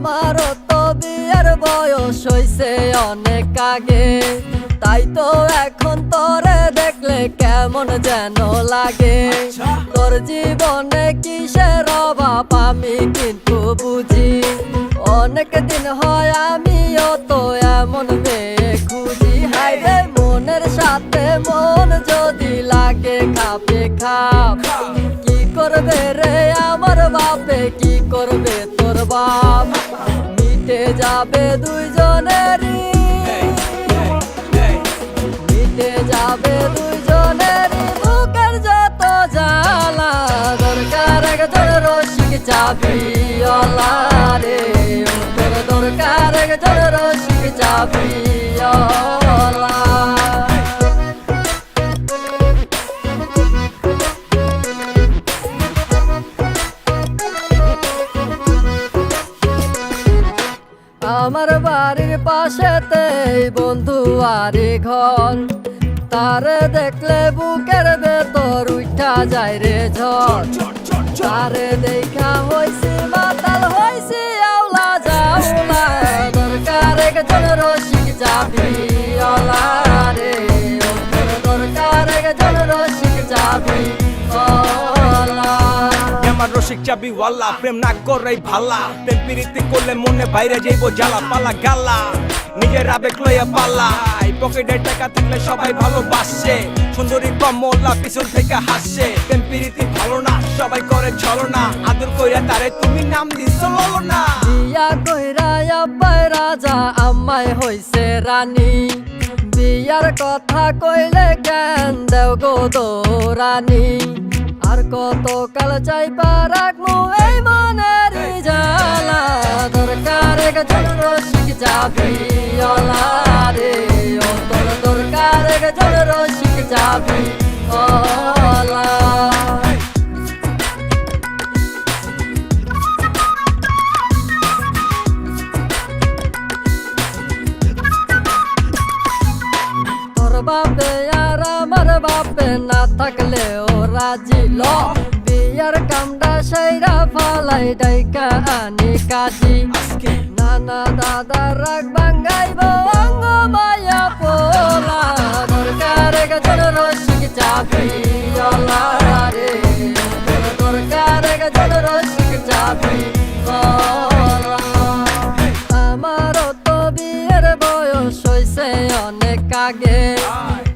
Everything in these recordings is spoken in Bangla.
আমারও তো বিয়ের বয়স হইছে অনেক আগে, তাই তো এখন তোরে দেখলে কেমন যেন লাগে। তোর জীবনে কিসের অভাব আমি কিন্তু বুঝি, অনেক দিন হয় আমিও তো এমন মেয়ে খুঁজি। হাইরে মনের সাথে মন যদি লাগে খাপে খাপ, কি করবে রে আমার বাপে, কি করবে তোর বাপ? মিটে যাবে দুইজনেরই, মিটে যাবে দুইজনেরই বুকের যত জ্বালা। দরকার একজন রসিক চাবিওয়ালা রে, তোর দরকার একজন রসিক চাবিওয়ালা। আমার বাড়ির পাশেতে বন্ধু আরে ঘর, তারে দেখলে বুকের ভেতর উঠা যায় রে ঝড়। তারে দেখা হইছি মাতাল হইছি আওলা যাওলা। দরকার একজন রসিক চাবিওয়ালা রে, দরকার একজন রসিক চাবিওয়ালা। আমার রসিক চাবিওয়ালা প্রেম না করাই ভালা, প্রেম প্রীতি করলে মনে বাইরে যাইব জ্বালা পালা গালা। নিজের আবেগ লইয়া পালা, পকেটে টাকা থাকলে সবাই ভালোবাসে, সুন্দরী কমলা পিছন থেকে হাসে। প্রেম প্রীতি ভালো না, সবাই করে ছলনা, আদর কইরা তারে তুমি নাম দিছো ললনা। বিয়া কইরা আব্বাই রাজা আম্মাই হইছে রানী, বিয়ার কথা কইলে জ্ঞান দেও গো দৌরানি। আর কত কাল চাইবা রাখমু এই মনের জ্বালা। দরকার একজন রসিক চাবিওয়ালা রে, তোর দরকার একজন রসিক চাবিওয়ালা। তোর বাপে আর আমার বাপে না থাকলে ও রাজি ল, বিয়ার কামটা সাইরা ফালাই ডাইকা আনি কাজী। নানা দাদা রাগ ভাঙ্গাইব অঙ্গ মায়া পোলা। দরকার একজন রসিক চাবিওয়ালা রে, দরকার একজন রসিক চাবিওয়ালা। আমারও তো বিয়ের বয়স হইছে অনেক আগে,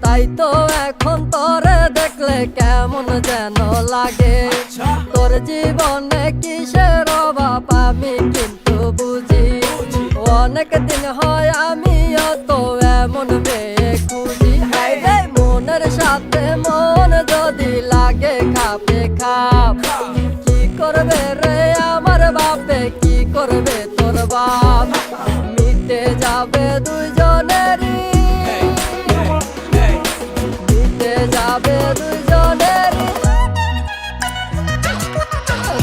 তাই তো এখন তোরে দেখলে কেমন যেন লাগে। তোর জীবনে কিসের অভাব আমি কিন্তু বুঝি, অনেক দিন হয় আমিও তো এমন মেয়ে খুঁজি। হাইরে মনের সাথে মন যদি লাগে খাপে খাপ, কি করবে রে আমার বাপে, কি করবে তোর বাপ? মিটে যাবে দুইজনেরই, মিটে যাবে দুইজনেরই।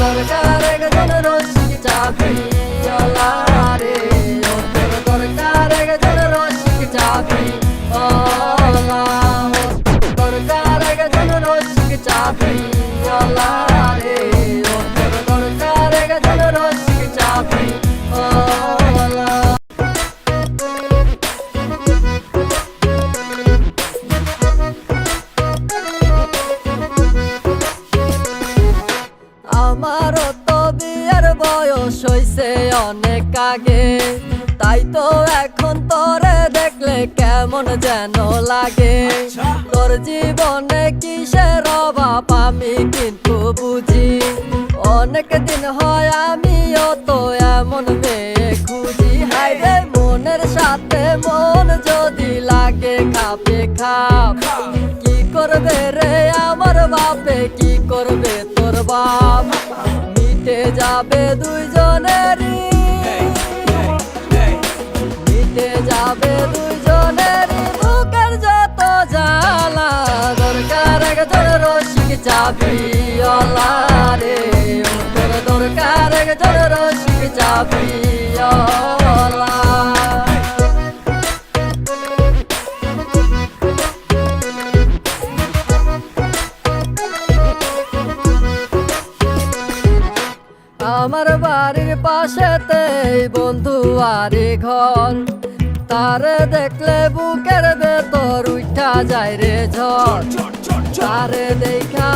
দরকার একজন রসিক চাবিওয়ালা রে, দরকার একজন রসিক চাবিওয়ালা। দরকার একজন রসিক চাবিওয়ালা রে, দরকার একজন রসিক চাবিওয়ালা। আমারও তো বিয়ের বয়স হইছে অনেক আগে, তাই তো এখন তোরে দেখলে কেমন যেন লাগে। তোর জীবনে কিসের অভাব আমি কিন্তু বুঝি, অনেক দিন হয় আমিও তো এমন মেয়ে খুঁজি। হাইরে মনের সাথে মন যদি লাগে খাপে খাপ, কি করবে রে আমার বাপে, কি করবে তোর বাপ? মিটে যাবে দুইজনেরই, মিটে যাবে দুইজনেরই বুকের যত জ্বালা। দরকার একজন রসিক চাবিওয়ালা রে, তোর দরকার একজন রসিক চাবিওয়ালা। আমার বাড়ির পাশেতে বন্ধু আরে ঘর, তারে দেখলে বুকের ভেতর উঠা যায় রে ঝড়, তারে দেখা